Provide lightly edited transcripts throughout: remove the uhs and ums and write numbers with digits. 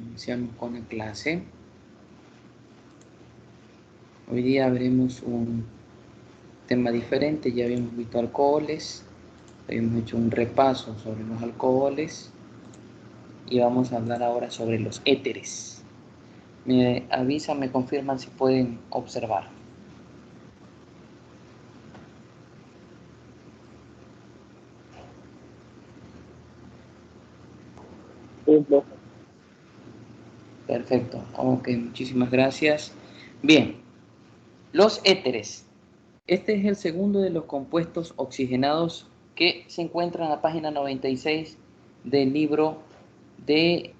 Iniciamos con la clase. Hoy día veremos un tema diferente. Ya habíamos visto alcoholes, habíamos hecho un repaso sobre los alcoholes y vamos a hablar ahora sobre los éteres. Me avisan, me confirman si pueden observar. Perfecto, ok, muchísimas gracias. Bien, los éteres. Este es el segundo de los compuestos oxigenados que se encuentra en la página 96 del libro de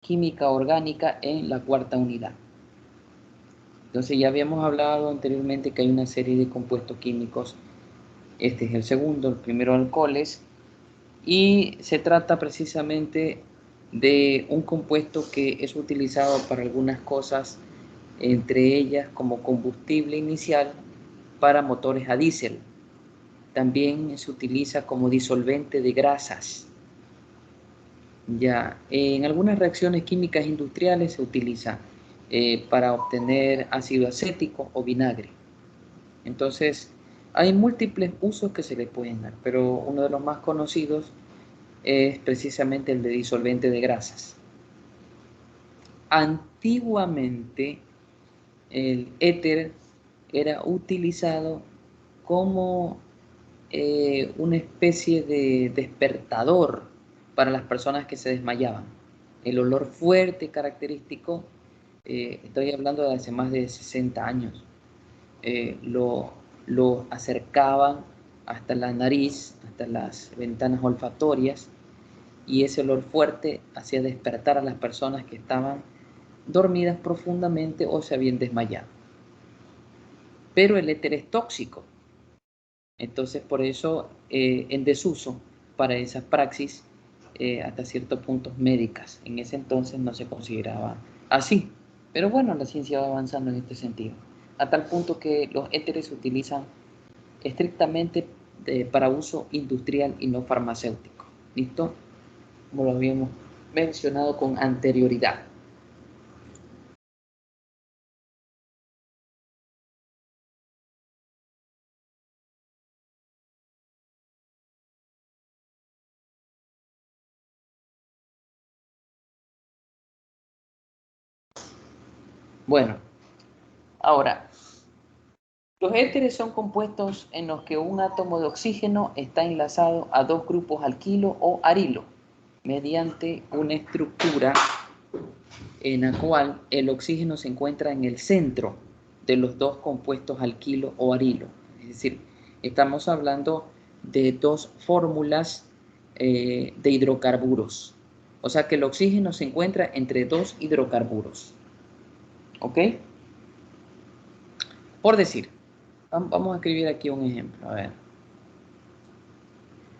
química orgánica en la cuarta unidad. Entonces ya habíamos hablado anteriormente que hay una serie de compuestos químicos. Este es el segundo, el primero alcoholes, y se trata precisamente de un compuesto que es utilizado para algunas cosas, entre ellas como combustible inicial para motores a diésel. También se utiliza como disolvente de grasas. Ya, en algunas reacciones químicas industriales se utiliza para obtener ácido acético o vinagre. Entonces, hay múltiples usos que se le pueden dar, pero uno de los más conocidos es precisamente el de disolvente de grasas. Antiguamente, el éter era utilizado como una especie de despertador para las personas que se desmayaban. El olor fuerte, característico, estoy hablando de hace más de 60 años, lo acercaban hasta la nariz, hasta las ventanas olfatorias, y ese olor fuerte hacía despertar a las personas que estaban dormidas profundamente o se habían desmayado. Pero el éter es tóxico. Entonces, por eso, en desuso para esas praxis, hasta ciertos puntos médicas. En ese entonces no se consideraba así. Pero bueno, la ciencia va avanzando en este sentido. A tal punto que los éteres se utilizan estrictamente para uso industrial y no farmacéutico. ¿Listo? Como lo habíamos mencionado con anterioridad. Bueno, ahora, los éteres son compuestos en los que un átomo de oxígeno está enlazado a dos grupos alquilo o arilo, mediante una estructura en la cual el oxígeno se encuentra en el centro de los dos compuestos alquilo o arilo. Es decir, estamos hablando de dos fórmulas de hidrocarburos. O sea que el oxígeno se encuentra entre dos hidrocarburos. ¿Ok? Por decir, vamos a escribir aquí un ejemplo. A ver.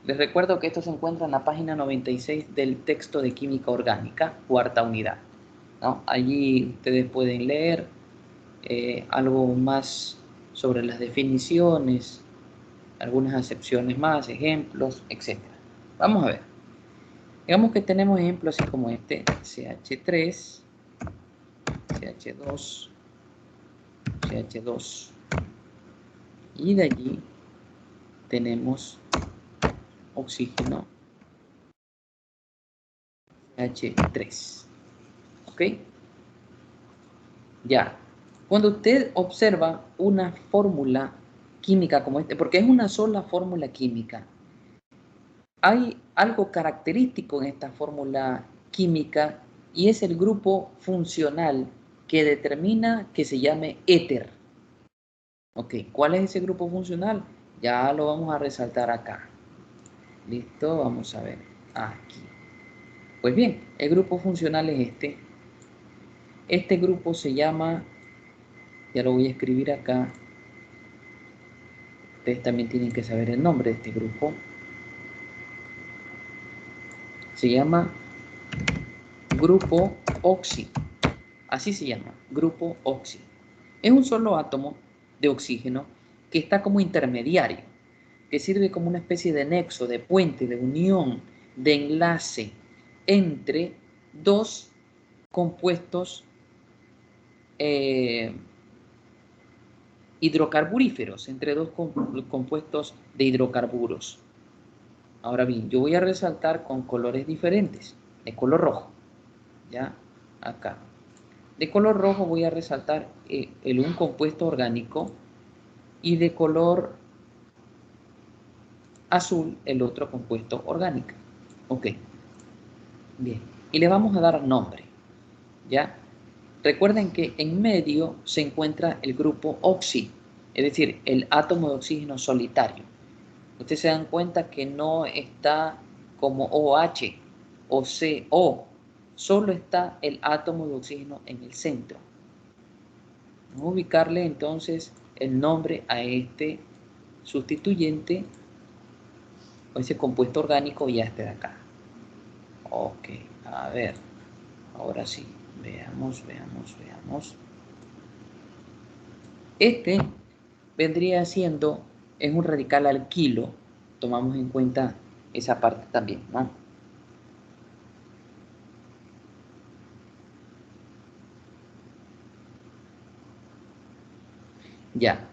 Les recuerdo que esto se encuentra en la página 96 del texto de Química Orgánica, cuarta unidad, ¿no? Allí ustedes pueden leer algo más sobre las definiciones, algunas acepciones más, ejemplos, etc. Vamos a ver. Digamos que tenemos ejemplos así como este, CH3, CH2, CH2. Y de allí tenemos oxígeno H3. ¿Ok? Ya. Cuando usted observa una fórmula química como este, porque es una sola fórmula química, hay algo característico en esta fórmula química y es el grupo funcional que determina que se llame éter. Ok, ¿cuál es ese grupo funcional? Ya lo vamos a resaltar acá. Listo, vamos a ver aquí. Pues bien, el grupo funcional es este. Este grupo se llama, ya lo voy a escribir acá. Ustedes también tienen que saber el nombre de este grupo. Se llama grupo oxi. Así se llama, grupo oxi. Es un solo átomo de oxígeno que está como intermediario, que sirve como una especie de nexo, de puente, de unión, de enlace entre dos compuestos hidrocarburíferos, entre dos compuestos de hidrocarburos. Ahora bien, yo voy a resaltar con colores diferentes, de color rojo, ¿ya? Acá. De color rojo voy a resaltar un compuesto orgánico y de color azul el otro compuesto orgánico. Ok, bien. Y le vamos a dar nombre, ¿ya? Recuerden que en medio se encuentra el grupo oxi, es decir, el átomo de oxígeno solitario. Ustedes se dan cuenta que no está como OH o CO, solo está el átomo de oxígeno en el centro. Vamos a ubicarle entonces el nombre a este sustituyente o ese compuesto orgánico ya este de acá. Ok, a ver, ahora sí, veamos. Este vendría siendo, es un radical alquilo, tomamos en cuenta esa parte también, ¿no? Ya,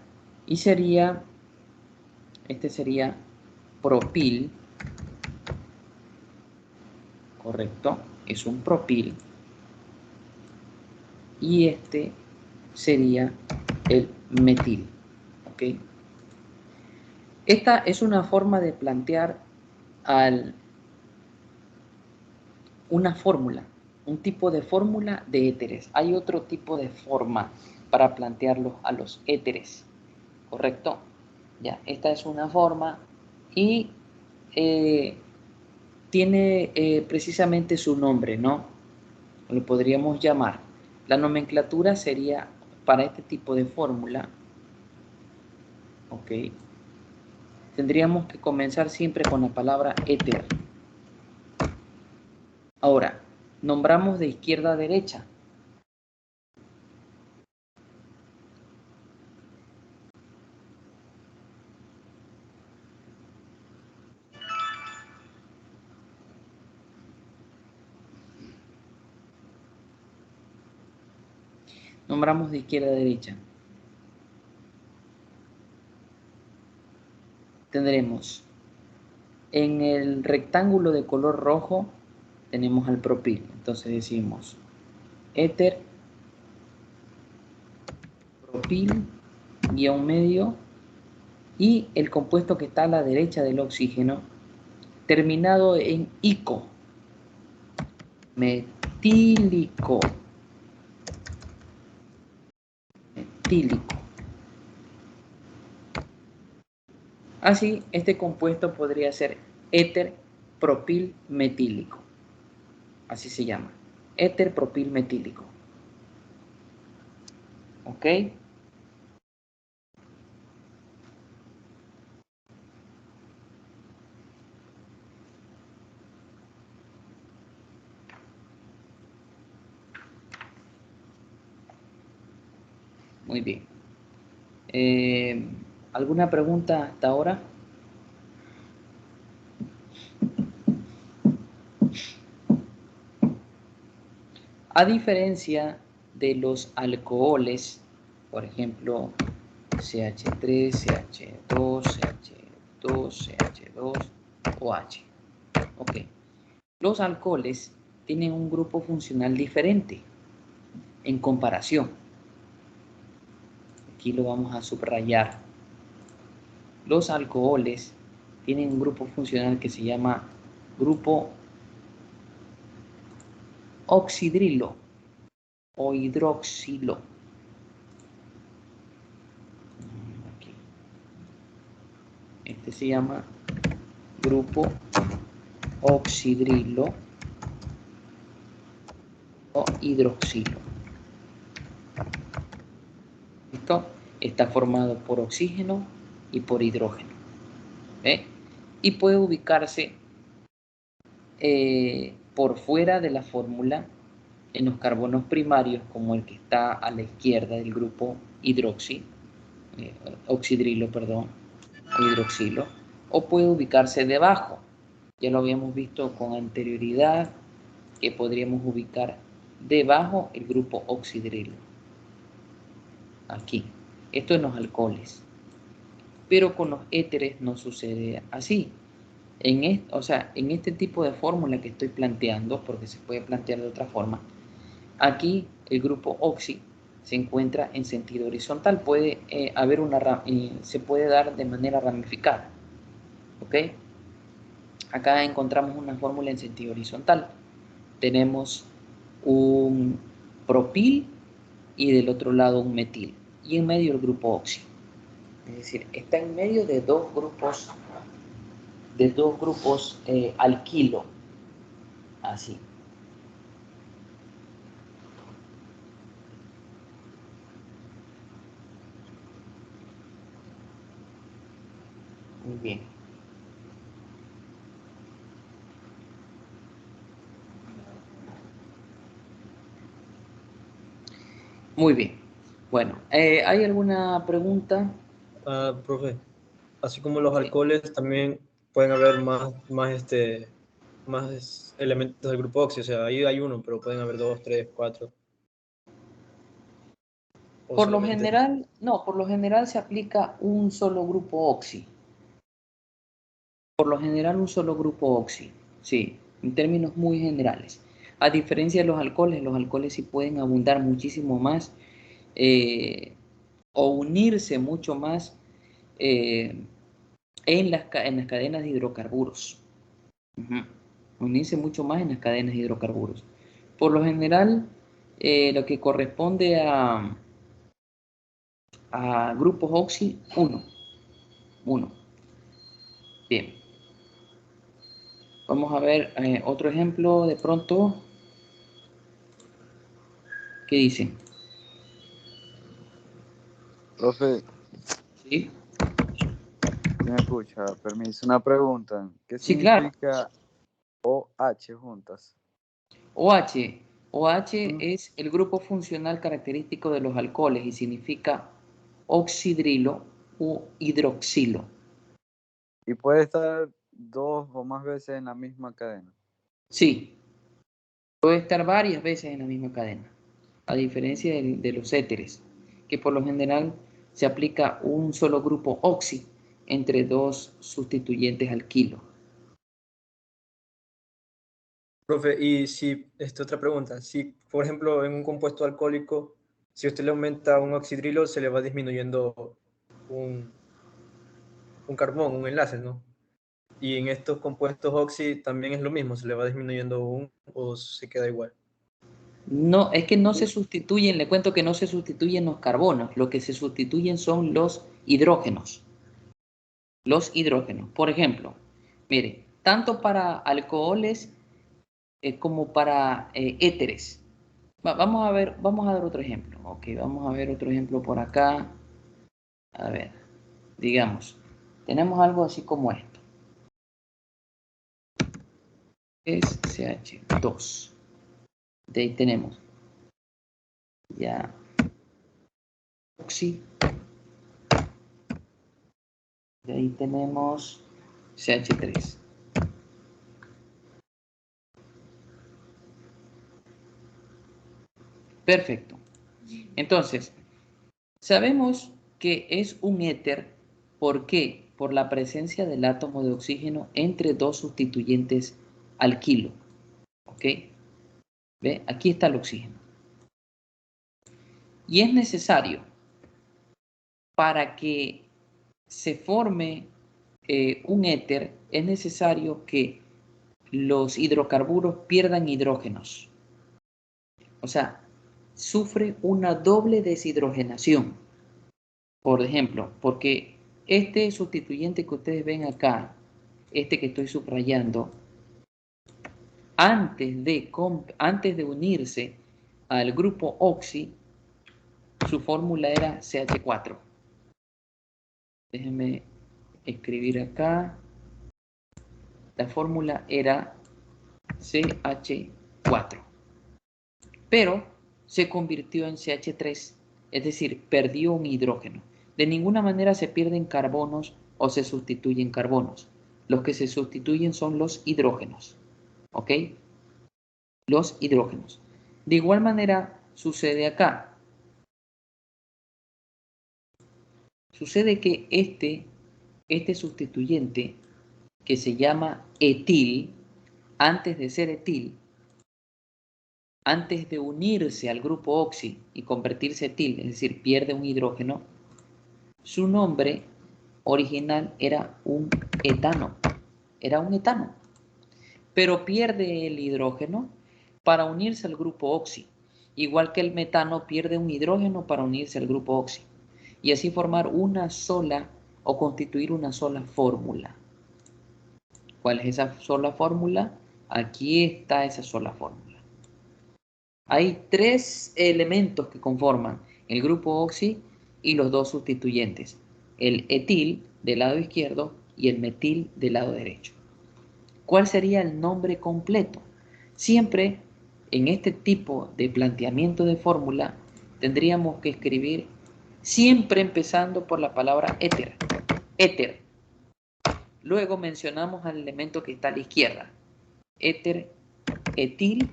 y sería, este sería propil, correcto, es un propil, y este sería el metil, ¿ok? Esta es una forma de plantear una fórmula, un tipo de fórmula de éteres. Hay otro tipo de forma para plantearlos a los éteres, ¿correcto? Ya, esta es una forma y tiene precisamente su nombre, ¿no? Lo podríamos llamar. La nomenclatura sería para este tipo de fórmula, ¿ok? Tendríamos que comenzar siempre con la palabra éter. Ahora, nombramos de izquierda a derecha. Nombramos de izquierda a derecha. Tendremos en el rectángulo de color rojo tenemos al propil. Entonces decimos éter, propil, guión medio, y el compuesto que está a la derecha del oxígeno, terminado en ico, metílico. Metílico. Así, este compuesto podría ser éter propil metílico. Así se llama. Éter propil metílico. ¿Ok? Muy bien. ¿Alguna pregunta hasta ahora? A diferencia de los alcoholes, por ejemplo, CH3, CH2, CH2, CH2, OH. Ok. Los alcoholes tienen un grupo funcional diferente en comparación. Aquí lo vamos a subrayar. Los alcoholes tienen un grupo funcional que se llama grupo oxidrilo o hidroxilo. Aquí. Este se llama grupo oxidrilo o hidroxilo. Esto está formado por oxígeno y por hidrógeno. ¿Ve? Y puede ubicarse por fuera de la fórmula en los carbonos primarios, como el que está a la izquierda del grupo oxidrilo, perdón, o hidroxilo, o puede ubicarse debajo. Ya lo habíamos visto con anterioridad que podríamos ubicar debajo el grupo oxidrilo. Aquí. Esto en los alcoholes. Pero con los éteres no sucede así. O sea, en este tipo de fórmula que estoy planteando, porque se puede plantear de otra forma, aquí el grupo oxi se encuentra en sentido horizontal. Puede haber se puede dar de manera ramificada. ¿Ok? Acá encontramos una fórmula en sentido horizontal. Tenemos un propil y del otro lado un metil. Y en medio el grupo oxi. Es decir, está en medio de dos grupos alquilo. Así. Muy bien. Muy bien. Bueno, ¿hay alguna pregunta? Profe, así como los Sí. alcoholes, también pueden haber más elementos del grupo oxi. O sea, ahí hay uno, pero pueden haber dos, tres, cuatro. O Por lo solamente. general, no, por lo general se aplica un solo grupo oxi. Por lo general un solo grupo oxi, sí, en términos muy generales. A diferencia de los alcoholes sí pueden abundar muchísimo más o unirse mucho más eh, en las cadenas de hidrocarburos. Ujú. Unirse mucho más en las cadenas de hidrocarburos. Por lo general, lo que corresponde a grupos oxi, uno. Bien. Vamos a ver otro ejemplo de pronto. ¿Qué dicen? Profe, ¿Sí? ¿me escucha? Permiso, una pregunta. ¿Qué Sí, claro. significa OH juntas? OH. OH Mm. es el grupo funcional característico de los alcoholes y significa oxidrilo u hidroxilo. Y puede estar dos o más veces en la misma cadena. Sí, puede estar varias veces en la misma cadena, a diferencia de los éteres, que por lo general se aplica un solo grupo oxi entre dos sustituyentes alquilo. Profe, y si, otra pregunta, si por ejemplo en un compuesto alcohólico, si usted le aumenta un oxidrilo, se le va disminuyendo un, un carbón, un enlace, ¿no? Y en estos compuestos oxi también es lo mismo, se le va disminuyendo o se queda igual. No, es que no se sustituyen, le cuento que no se sustituyen los carbonos, lo que se sustituyen son los hidrógenos. Los hidrógenos. Por ejemplo, mire, tanto para alcoholes como para éteres. Vamos a dar otro ejemplo. Ok, vamos a ver otro ejemplo por acá. A ver, digamos, tenemos algo así como esto. Es CH2. De ahí tenemos ya oxi. De ahí tenemos CH3. Perfecto. Entonces, sabemos que es un éter. ¿Por qué? Por la presencia del átomo de oxígeno entre dos sustituyentes alquilo. ¿Ok? ¿Ve? Aquí está el oxígeno. Y es necesario para que se forme un éter, es necesario que los hidrocarburos pierdan hidrógenos. O sea, sufre una doble deshidrogenación. Por ejemplo, porque este sustituyente que ustedes ven acá, este que estoy subrayando, antes de unirse al grupo oxi, su fórmula era CH4. Déjenme escribir acá. La fórmula era CH4. Pero se convirtió en CH3, es decir, perdió un hidrógeno. De ninguna manera se pierden carbonos o se sustituyen carbonos. Los que se sustituyen son los hidrógenos. ¿Ok? los hidrógenos. De igual manera sucede acá. Sucede que este sustituyente que se llama etil, antes de ser etil, antes de unirse al grupo oxi y convertirse etil, es decir, pierde un hidrógeno, su nombre original era un etano. Era un etano. Pero pierde el hidrógeno para unirse al grupo oxi. Igual que el metano pierde un hidrógeno para unirse al grupo oxi. Y así formar una sola o constituir una sola fórmula. ¿Cuál es esa sola fórmula? Aquí está esa sola fórmula. Hay tres elementos que conforman el grupo oxi y los dos sustituyentes. El etil del lado izquierdo y el metil del lado derecho. ¿Cuál sería el nombre completo? Siempre en este tipo de planteamiento de fórmula tendríamos que escribir siempre empezando por la palabra éter. Éter. Luego mencionamos al elemento que está a la izquierda. Éter, etil,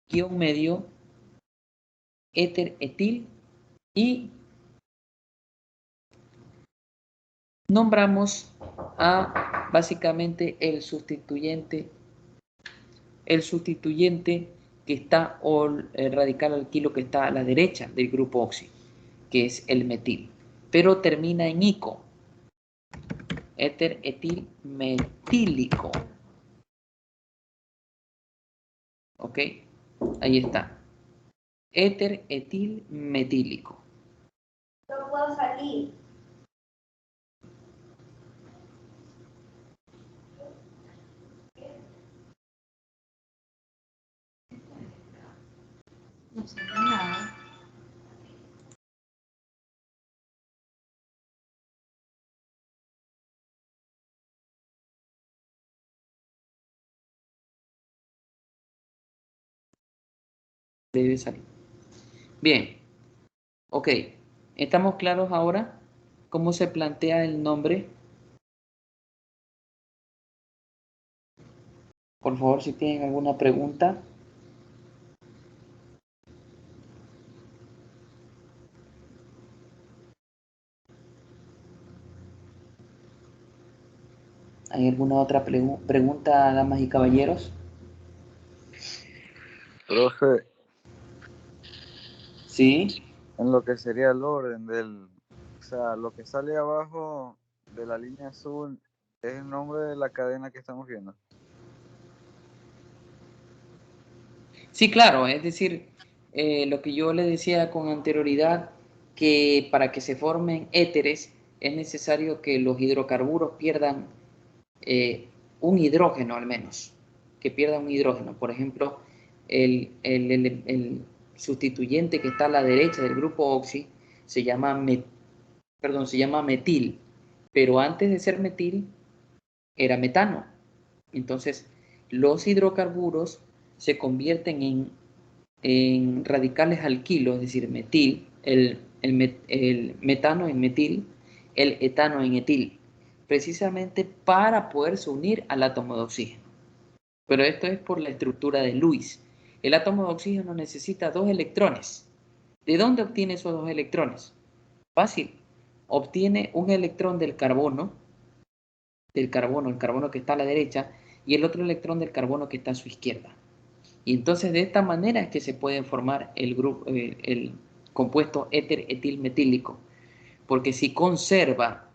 guión medio, éter, etil y nombramos a básicamente el sustituyente que está, o el radical alquilo que está a la derecha del grupo oxi, que es el metil, pero termina en ico. Éter etil metílico. ¿Ok? Ahí está. Éter etil metílico. No puedo salir. No sé nada. Debe salir. Bien. Ok. ¿Estamos claros ahora cómo se plantea el nombre? Por favor, si tienen alguna pregunta. ¿Hay alguna otra pregunta, damas y caballeros? Profe, Sí. en lo que sería el orden o sea, lo que sale abajo de la línea azul es el nombre de la cadena que estamos viendo. Sí, claro, es decir, lo que yo le decía con anterioridad, que para que se formen éteres es necesario que los hidrocarburos pierdan un hidrógeno al menos, que pierdan un hidrógeno. Por ejemplo, el sustituyente que está a la derecha del grupo oxi se llama, se llama metil, pero antes de ser metil era metano. Entonces, los hidrocarburos se convierten en radicales alquilos, es decir, metil, el metano en metil, el etano en etil, precisamente para poderse unir al átomo de oxígeno. Pero esto es por la estructura de Lewis. El átomo de oxígeno necesita dos electrones. ¿De dónde obtiene esos dos electrones? Fácil. Obtiene un electrón del carbono, el carbono que está a la derecha, y el otro electrón del carbono que está a su izquierda. Y entonces de esta manera es que se puede formar el compuesto éter etil metílico, porque si conserva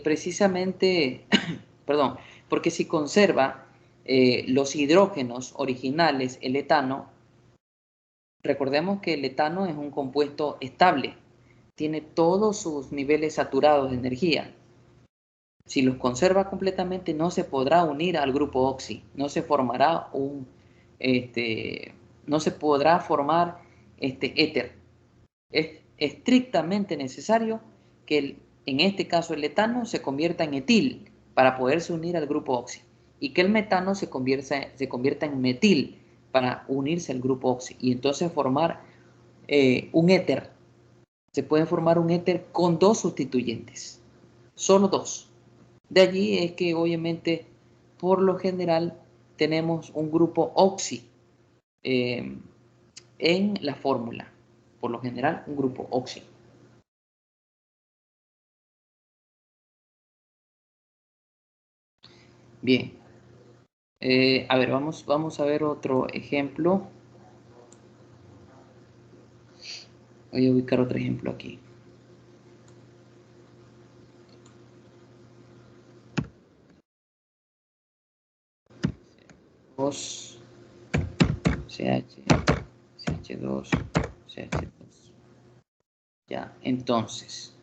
precisamente, perdón, porque si conserva los hidrógenos originales, el etano, recordemos que el etano es un compuesto estable, tiene todos sus niveles saturados de energía. Si los conserva completamente, no se podrá unir al grupo oxi, no se formará no se podrá formar éter. Es estrictamente necesario que en este caso el etano se convierta en etil para poderse unir al grupo oxi y que el metano se convierta en metil para unirse al grupo oxi y entonces formar un éter. Se puede formar un éter con dos sustituyentes. Solo dos. De allí es que obviamente, por lo general, tenemos un grupo oxi en la fórmula. Por lo general, un grupo oxi. Bien. A ver, vamos a ver otro ejemplo. Voy a ubicar otro ejemplo aquí. CH, CH2, CH2. Ya, entonces,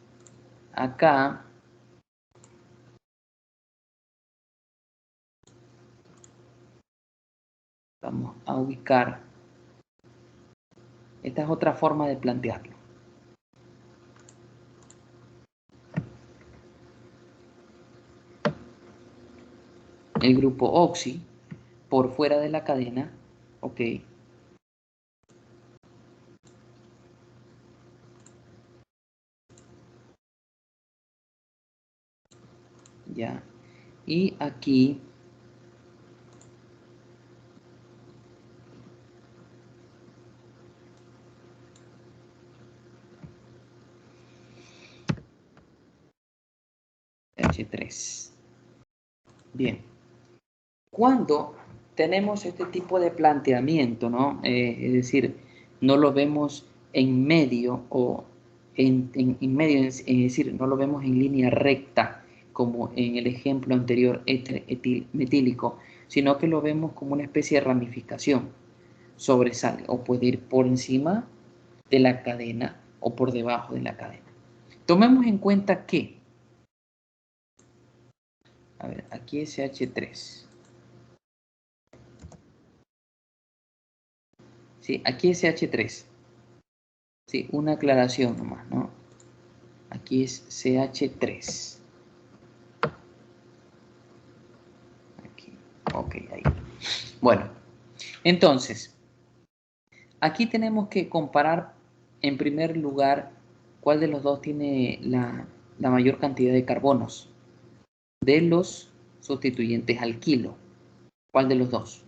acá vamos a ubicar. Esta es otra forma de plantearlo. El grupo oxi por fuera de la cadena, ok. Ya. Y aquí H3. Bien. Cuando tenemos este tipo de planteamiento, ¿no? Es decir, no lo vemos en medio o en medio, es decir, no lo vemos en línea recta como en el ejemplo anterior metílico, sino que lo vemos como una especie de ramificación, sobresale o puede ir por encima de la cadena o por debajo de la cadena. Tomemos en cuenta que, a ver, aquí es CH3. Sí, aquí es CH3. Sí, una aclaración nomás, ¿no? Aquí es CH3. Aquí, ok, ahí. Bueno, entonces, aquí tenemos que comparar en primer lugar cuál de los dos tiene la mayor cantidad de carbonos de los sustituyentes alquilo. ¿Cuál de los dos?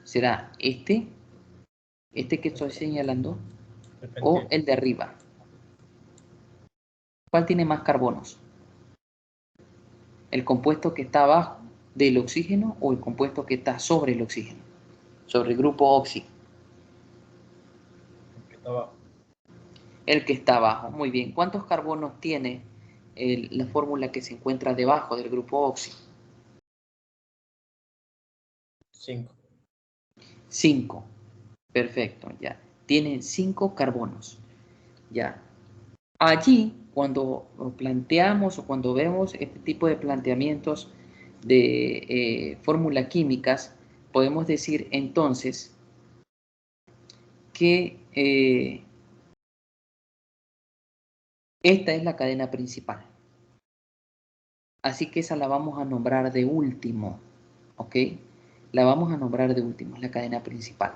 ¿Será este que estoy señalando, o el de arriba? ¿Cuál tiene más carbonos? ¿El compuesto que está abajo del oxígeno o el compuesto que está sobre el oxígeno? Sobre el grupo oxi. El que está abajo. El que está abajo. Muy bien. ¿Cuántos carbonos tiene la fórmula que se encuentra debajo del grupo oxi? 5. 5. Perfecto, ya. Tiene 5 carbonos. Ya. Allí, cuando planteamos o cuando vemos este tipo de planteamientos de fórmulas químicas, podemos decir entonces que esta es la cadena principal. Así que esa la vamos a nombrar de último, ¿ok? La vamos a nombrar de último, es la cadena principal.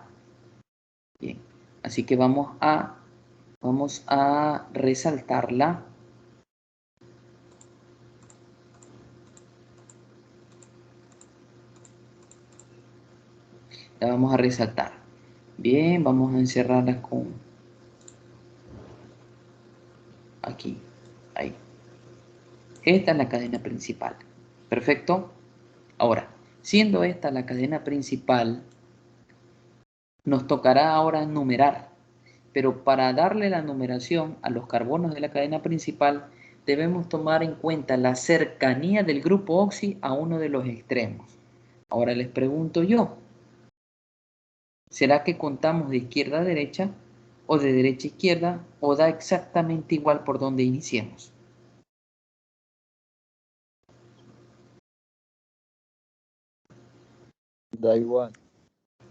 Bien, así que vamos a resaltarla. La vamos a resaltar. Bien, vamos a encerrarla con aquí, ahí. Esta es la cadena principal. Perfecto. Ahora, siendo esta la cadena principal, nos tocará ahora numerar. Pero para darle la numeración a los carbonos de la cadena principal, debemos tomar en cuenta la cercanía del grupo oxi a uno de los extremos. Ahora les pregunto yo, ¿será que contamos de izquierda a derecha o de derecha a izquierda o da exactamente igual por donde iniciemos? Da igual.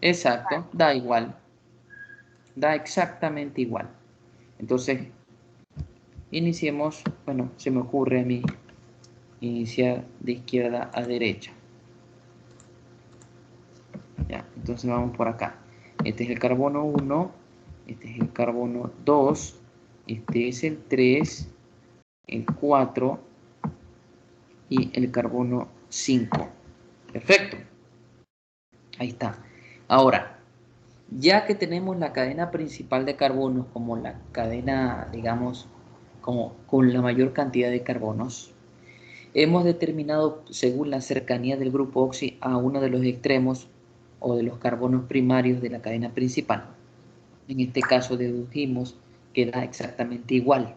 Exacto, da igual. Da exactamente igual. Entonces, iniciemos, bueno, se me ocurre a mí iniciar de izquierda a derecha. Ya, entonces vamos por acá. Este es el carbono 1, Este es el carbono 2, este es el 3, el 4 y el carbono 5. Perfecto. Ahí está. Ahora, ya que tenemos la cadena principal de carbonos como la cadena, digamos, como con la mayor cantidad de carbonos, hemos determinado, según la cercanía del grupo oxi a uno de los extremos o de los carbonos primarios de la cadena principal. En este caso dedujimos que da exactamente igual.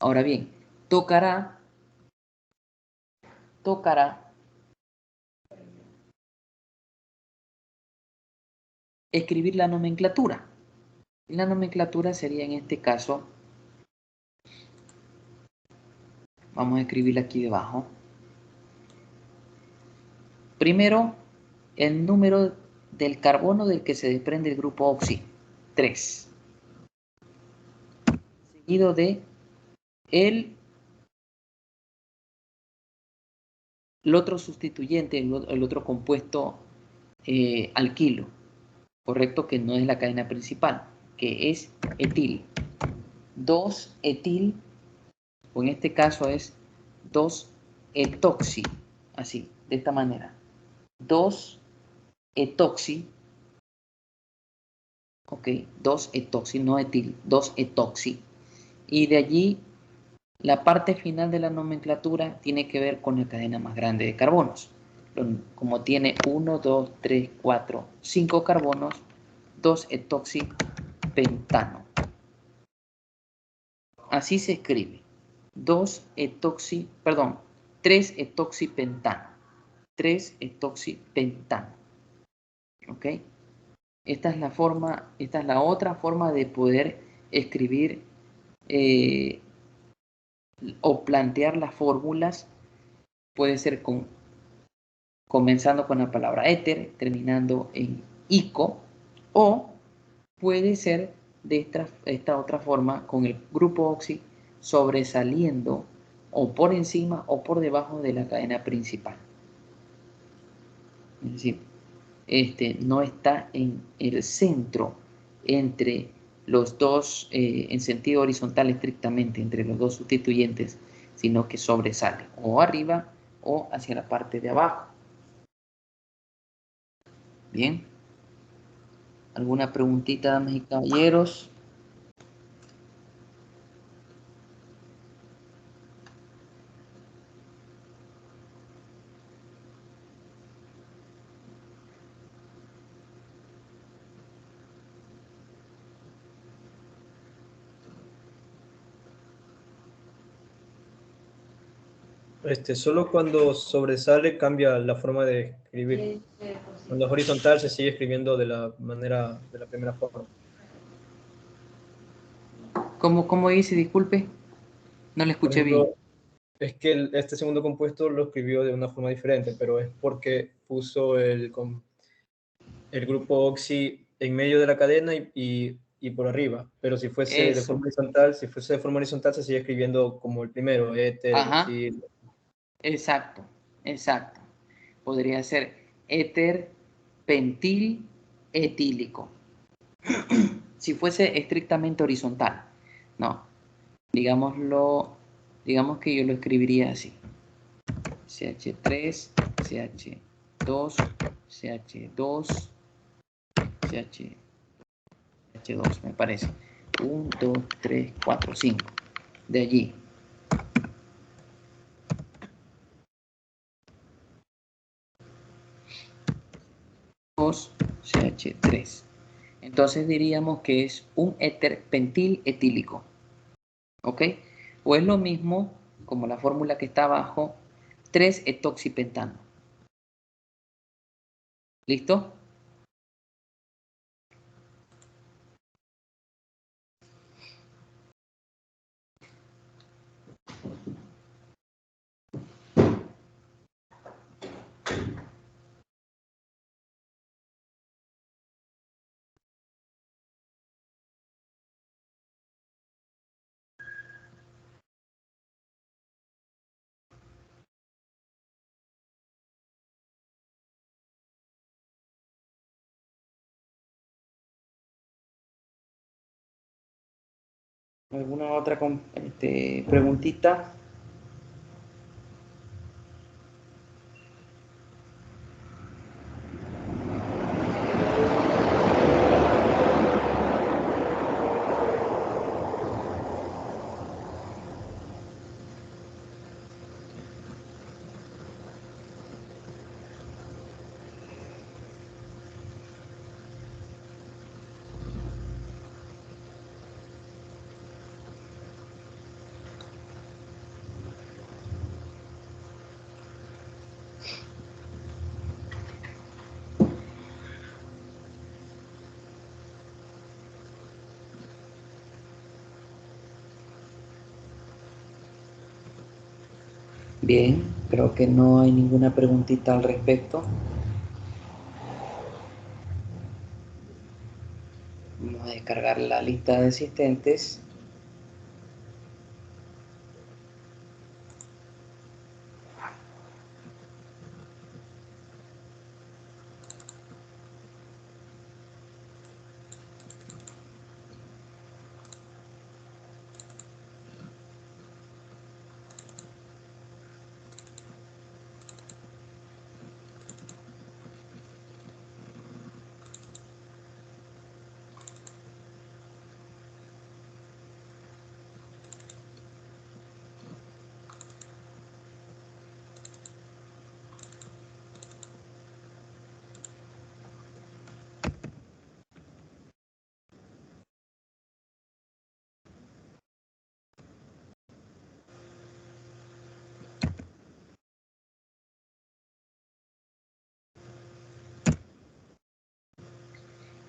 Ahora bien, tocará escribir la nomenclatura. La nomenclatura sería en este caso, vamos a escribirla aquí debajo. Primero, el número del carbono del que se desprende el grupo oxi, 3. Seguido de el otro sustituyente, el otro compuesto alquilo, correcto, que no es la cadena principal, que es etil. 2-etil, o en este caso es 2-etoxi, así, de esta manera. 2-etoxi, ok, 2-etoxi, no etil, 2-etoxi. Y de allí, la parte final de la nomenclatura tiene que ver con la cadena más grande de carbonos. Como tiene 1, 2, 3, 4, 5 carbonos, 2-etoxipentano. Así se escribe. 3-etoxipentano. 3-etoxipentano. ¿Ok? Esta es la otra forma de poder escribir o plantear las fórmulas. Puede ser comenzando con la palabra éter, terminando en ico, o puede ser de esta otra forma, con el grupo oxi sobresaliendo o por encima o por debajo de la cadena principal. Es decir, no está en el centro entre los dos, en sentido horizontal estrictamente, entre los dos sustituyentes, sino que sobresale o arriba o hacia la parte de abajo. Bien. ¿Alguna preguntita, damas y caballeros? Solo cuando sobresale cambia la forma de escribir. Cuando es horizontal se sigue escribiendo de la primera forma. ¿Cómo dice? Disculpe, no le Por escuché bien. ejemplo, es que este segundo compuesto lo escribió de una forma diferente, pero es porque puso el grupo oxi en medio de la cadena y por arriba. Pero si fuese de Eso. forma horizontal, se sigue escribiendo como el primero, éter, Ajá, etil. exacto, exacto. Podría ser éter pentil etílico. Si fuese estrictamente horizontal. No, digamos que yo lo escribiría así. CH3, CH2, CH2, CH2, me parece. 1, 2, 3, 4, 5. De allí. CH3. Entonces diríamos que es un éter pentil etílico. ¿Ok? O es lo mismo, como la fórmula que está abajo, 3-etoxipentano. ¿Listo? ¿Alguna otra preguntita? Bien, creo que no hay ninguna preguntita al respecto. Vamos a descargar la lista de asistentes.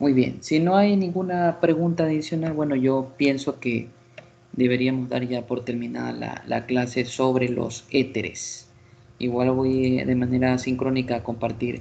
Muy bien, si no hay ninguna pregunta adicional, bueno, yo pienso que deberíamos dar ya por terminada la clase sobre los éteres. Igual voy de manera sincrónica a compartir